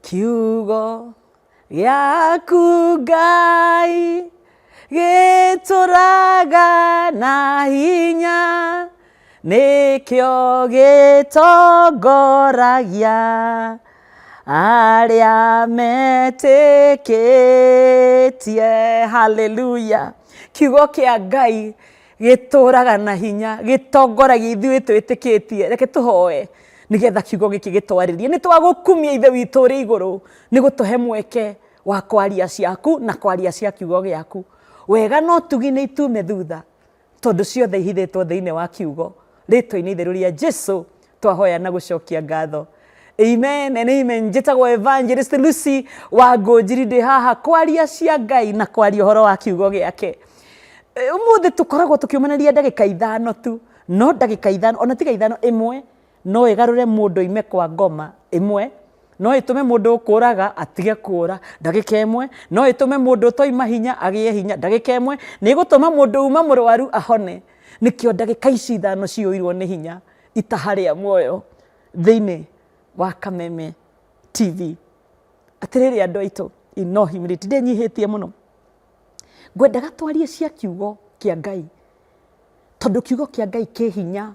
kiugo gĩaku Ngai gĩtũraga na hinya nĩkĩo gĩtongoragia arĩa metĩkĩtie. Haleluya. Kiugo kĩa Ngai gĩtũraga na hinya gĩtongoragia ithuĩ twĩtĩkĩtie. Reke tũhoe nĩgetha kiugo gĩkĩ gĩtwarĩrie. Nĩ twagũkumia ithe witũ ũrĩ igũrũ nĩ gũtũhe mweke wa kwaria ciaku na kwaria cia kiugo gĩaku. Wega no tugi nĩ itume thutha tondũ ciothe ihithĩtwo thĩinĩ wa kiugo. Rĩtwa-inĩ itheru rĩa Jesũ twahoya na gũcokia ngatho. Amen and amen. Njĩtagwo Evangelist Lucy Wangũnjiri, ndĩ haha kwaria cia Ngai na kwaria ũhoro wa kiugo gĩake. Ũmũthĩ tũkoragwo tũkĩũmanĩria ndagĩka ithano tu, no ndagĩka ithano ona tiga ithano, ĩmwe no ĩgarũre mũndũ ime kwa ngoma, ĩmwe no ĩtũme mũndũ ũkũraga atige kũra, ndagĩka ĩmwe no ĩtũme mũndũ ũtoima hinya agĩe hinya, ndagĩka ĩmwe nĩ ĩgũtũma mũndũ uma mũrwaru ahone. Nĩkĩo ndagĩka ici ithano ciyũirwo nĩ hinya itaha rĩa muoyo thĩinĩ wa Kameme TV. Atĩrĩrĩ andũ aitũ, no humility, ndĩnyihĩtie mũno. Ngwendaga twarie cia kiugo kĩa Ngai tondũ kiugo kĩa Ngai kĩ hinya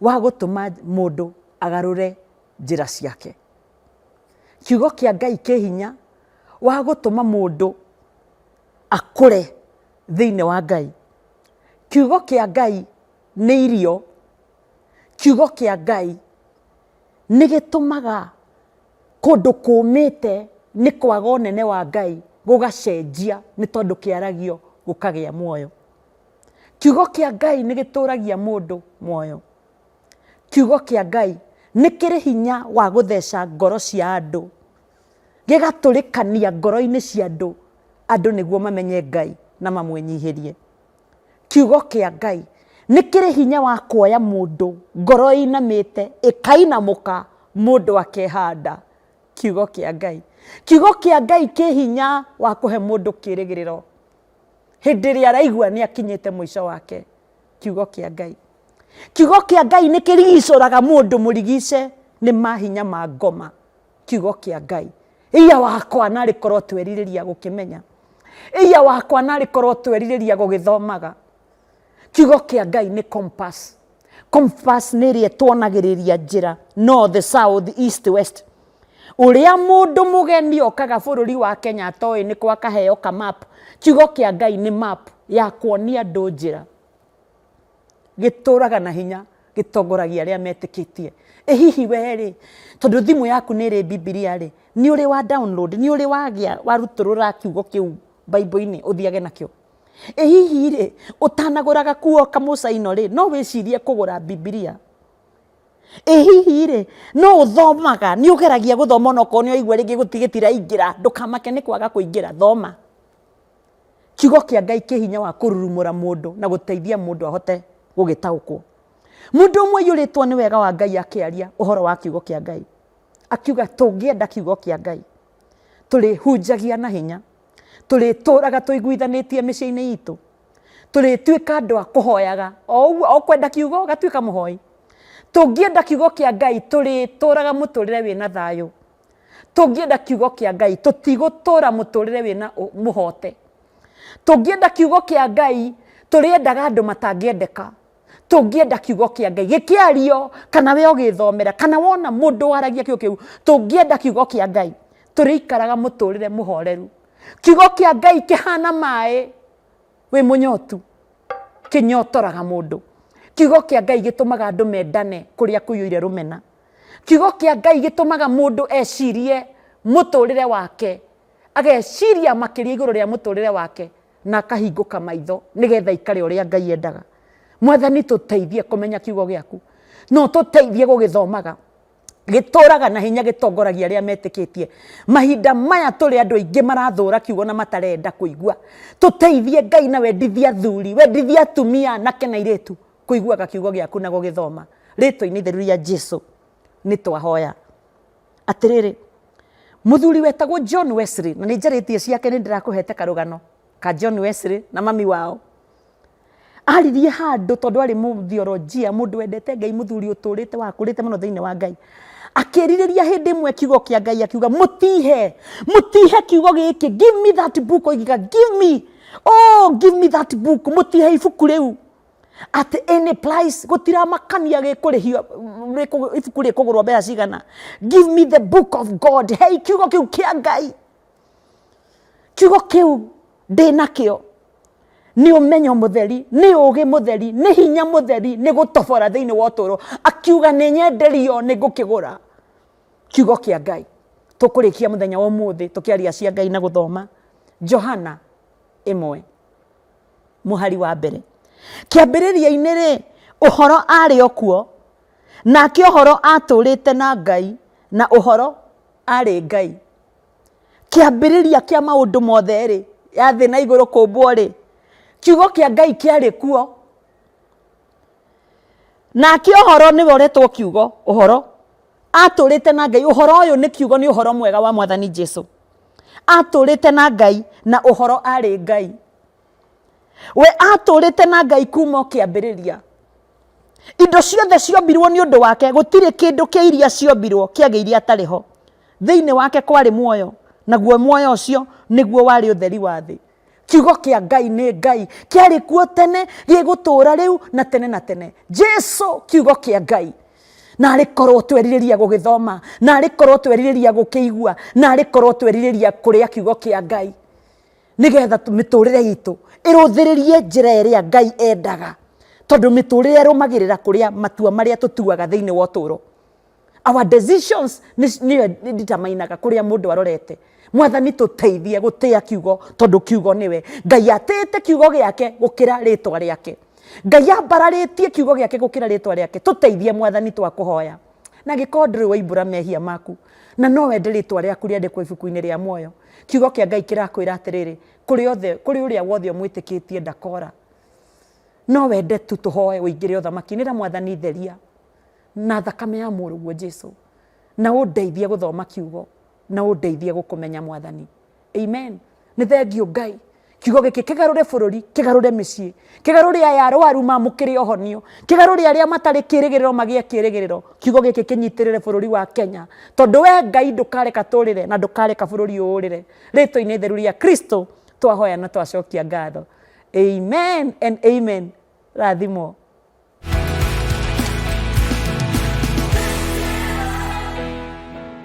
wa gũtũma mũndũ agarũre njĩra ciake. Kiugo kĩa Ngai kĩ hinya wa gũtũma mũndũ akũre thĩinĩ wa Ngai. Kiugo kĩa Ngai nĩ irio. Kiugo kĩa Ngai nĩ gĩtũmaga kũndũ kũmĩte nĩ kwaga ũnene wa Ngai gũgacenjia nĩ tondũ kĩaragio gũkagĩa muoyo. Kiugo kĩa Ngai nĩ gĩtũragia mũndũ muoyo. Kiugo kĩa Ngai nĩ kĩrĩ hinya wa gũtheca ngoro cia andũ, gĩgatũrĩkania ngoro-inĩ cia andũ, andũ nĩguo mamenye Ngai na mamwĩnyihĩrie. Kiugo kĩa Ngai nĩ kĩrĩ hinya wa kuoya mũndũ ngoro inamĩte ĩkainamũka mũndũ akehanda. Kiugo kĩa Ngai. Kiugo kĩa Ngai kĩ hinya wa kũhe mũndũ kĩrĩgĩrĩro hĩndĩ ĩrĩa araigua nĩ akinyĩte mũico wake. Kiugo kĩa Ngai. Kiugo kĩa Ngai nĩ kĩrigicũraga mũndũ mũrigice nĩ mahinya ma ngoma. Kiugo kĩa Ngai. Iya wakwa narĩ korwo twerirĩria gũkĩmenya. Iya wakwa narĩ korwo twerirĩria gũgĩthomaga. Kiugo kĩa Ngai nĩ compass. Compass nĩ ĩrĩa tuonagĩrĩria njĩra north, south, east, west. Ũrĩa mũndũ mũgeni okaga bũrũri wa Kenya atoĩ nĩ kwa kaheo ka map. Kiugo kĩa Ngai nĩ map ya kuonia andũ njĩra. Gĩtũraga na hinya gĩtongoragia arĩa metĩkĩtie. Hihi we-rĩ, tondũ thimũ yaku nĩ ĩrĩ Bibilia rĩ, nĩ ũrĩ wa download, nĩ ũrĩ wagĩa warutũrũra kiugo kĩu Bible-inĩ ũthiage nakĩo. Hihi rĩ, ũtanagũra gakuo kamũcaino rĩ, no wĩcirie kũgũra Bibilia. Hihi rĩ, no ũthomaga, nĩ ũgeragia gũthoma ona okorwo nĩ waigua rĩngĩ gũtigĩtiraingĩra, ndũkamake nĩ kwaga kũingĩra, thoma. Kiugo kĩa Ngai kĩ hinya wa kũrurumũra mũndũ na gũteithia mũndũ ahote gũgĩtaũkwo. Mũndũ ũmwe aiyũrĩtwo nĩ wega wa Ngai akĩaria ũhoro wa kiugo kĩa Ngai. Akiuga tũngĩenda kiugo kĩa Ngai tũrĩhunjagia na hinya, tũrĩtũraga tũiguithanĩtie mĩciĩ-inĩ itũ, tũrĩtuĩka andũ a kũhoyaga o kwenda kiugo gatuĩka mũhoi. Tũngĩenda kiugo kĩa Ngai tũrĩtũraga mũtũrĩre wĩna thayũ. Tũngĩenda kiugo kĩa Ngai tũtigũtũra mũtũrĩre wĩna mũhote. Tũngĩenda kiugo kĩa Ngai tũrĩendaga andũ matangĩendeka. Tũngĩenda kiugo kĩa Ngai gĩkĩario kana we ũgĩthomera kana wona mũndũ waragia kiugo kĩu, tũngĩenda kiugo kĩa Ngai tũrĩikaraga mũtũrĩre mũhoreru. Kiugo kĩa Ngai kĩhana maĩ wĩ mũnyotu, kĩnyotoraga mũndũ. Kiugo kĩa Ngai gĩtũmaga andũ mendane kũrĩa kũiyũire rũmena. Kiugo kĩa Ngai gĩtũmaga mũndũ ecirie mũtũrĩre wake, ageciria makĩria igũrũ rĩa mũtũrĩre wake na akahingũka maitho nĩgetha ikare ũrĩa Ngai endaga. Mwathani tũteithie kũmenya kiugo gĩaku, no tũteithie gũgĩthomaga. Gĩtũraga na hinya gĩtongoragia arĩa metĩkĩtie. Mahinda maya tũrĩ andũ aingĩ marathũra kiugo na matarenda kũigua. Tũteithie Ngai na wendithie athuri, wendithie atumia anake na airĩtu kũiguaga kiugo gĩaku na gũgĩthoma. Rĩtwa-inĩ itheru rĩa Jesũ nĩ twahoya. Atĩrĩrĩ, mũthuri wetagwo John Wesley, na nĩ njarĩtie ciake nĩ ndĩrakũhete karũgano ka John Wesley na mami wao. Aririe handũ tondũ arĩ mũtheolojia, mũndũ wendete Ngai, mũthuri ũtũrĩte wakũrĩte mũno thĩinĩ wa Ngai. akĩrĩrĩria hĩndĩ ĩmwe kiugo kĩa Ngai akiuga mũtihe kiugo gĩkĩ, give me that book. Oiga give me that book. Mũtihe ibuku rĩu at any price. Gũtiramakania gĩkũrĩhio ibuku rĩkũgũrwo mbeca cigana. Give me the book of God. Hey, kiugo kĩu kĩa Ngai, kiugo kĩu ndĩnakĩo nĩ ũmenyo mũtheri, nĩ ũũgĩ mũtheri, nĩ hinya mũtheri, nĩ gũtobora thĩinĩ wa ũtũũro. Akiuga nĩ nyenderio nĩ ngũkĩgũra kiugo kĩa Ngai. Tũkũrĩkia mũthenya wa ũmũthĩ tũkĩaria cia Ngai na gũthoma Johana 1 mũhari wa mbere. Kĩambĩrĩria-inĩ rĩ, ũhoro arĩ o kuo, nake ũhoro atũũrĩte na Ngai, na ũhoro arĩ Ngai. Kĩambĩrĩria kĩa maũndũ mothe rĩ, ya thĩ na igũrũ kũmbwo rĩ, kiugo kĩa Ngai kĩarĩ kuo, nake ũhoro nĩwe ũretwo kiugo. Ũhoro atũũrĩte na Ngai. Ũhoro ũyũ nĩ kiugo, nĩ ũhoro mwega wa Mwathani Jesũ. Atũũrĩte na Ngai na ũhoro arĩ Ngai. We atũũrĩte na Ngai kuma kĩambĩrĩria. Indo ciothe ciombirwo nĩ ũndũ wake. Gũtirĩ kĩndũ kĩa iria ciombirwo kĩagĩire atarĩ ho. Thĩinĩ wake kwarĩ muoyo, naguo muoyo ũcio nĩguo warĩ ũtheri wa thĩ. Kiugo kĩa Ngai nĩ Ngai, kĩarĩ kuo tene, gĩgũtũũra rĩu na tene na tene. Jesũ kiugo kĩa Ngai. Na arĩkorwo twerirĩria gũgĩthoma, na arĩkorwo twerirĩria gũkĩigua, na arĩkorwo twerirĩria kũrĩa kiugo kĩa Ngai, nĩgetha mĩtũũrĩre itũ ĩrũthĩrĩrie njĩra ĩrĩa Ngai endaga. Tondũ mĩtũũrĩre ĩrũmagĩrĩra kũrĩa matua marĩa tũtuaga thĩinĩ wa ũtũũro. Our decisions nĩyo determinaga kũrĩa mũndũ arorete. Mwathani tũteithie gũtĩa kiugo, tondũ kiugo nĩwe. Ngai atĩte kiugo gĩake gũkĩra rĩtwa rĩake. Ngai ambararĩtie kiugo gĩake gũkĩra rĩtwa rĩake. Tũteithie Mwathani twakũhoya. Na gĩkorwo ndũrĩ waimbũra mehia maku, na no wende rĩtwa rĩaku rĩandĩkwo ibuku-inĩ rĩa muoyo, kiugo kĩa Ngai kĩrakwĩra atĩrĩrĩ, kũrĩ ũrĩa wothe ũmwĩtĩkĩtie ndakora. No wende tu tũhoe ũingĩre ũthamaki-inĩ na Mwathani theria na thakame ya mũrũguo Jesũ, na ũndeithie gũthoma kiugo, na ũndeithie gũkũmenya Mwathani. Amen. Nĩ thengiũ Ngai. Kiugo gĩkĩ kĩgarũre bũrũri, kĩgarũre mĩciĩ, kĩgarũre aya arũaru mamũkĩre ũhonio, kĩgarũre arĩa matarĩ kĩĩrĩgĩrĩro magĩe kĩĩrĩgĩrĩro. Kiugo gĩkĩ kĩnyitĩrĩre bũrũri wa Kenya, tondũ we Ngai ndũkareka tũũrĩre na ndũkareka bũrũri ũũrĩre. Rĩtwa-inĩ itheru rĩa Kristo twahoya na twacokia ngatho. Amen and amen. Rathimo.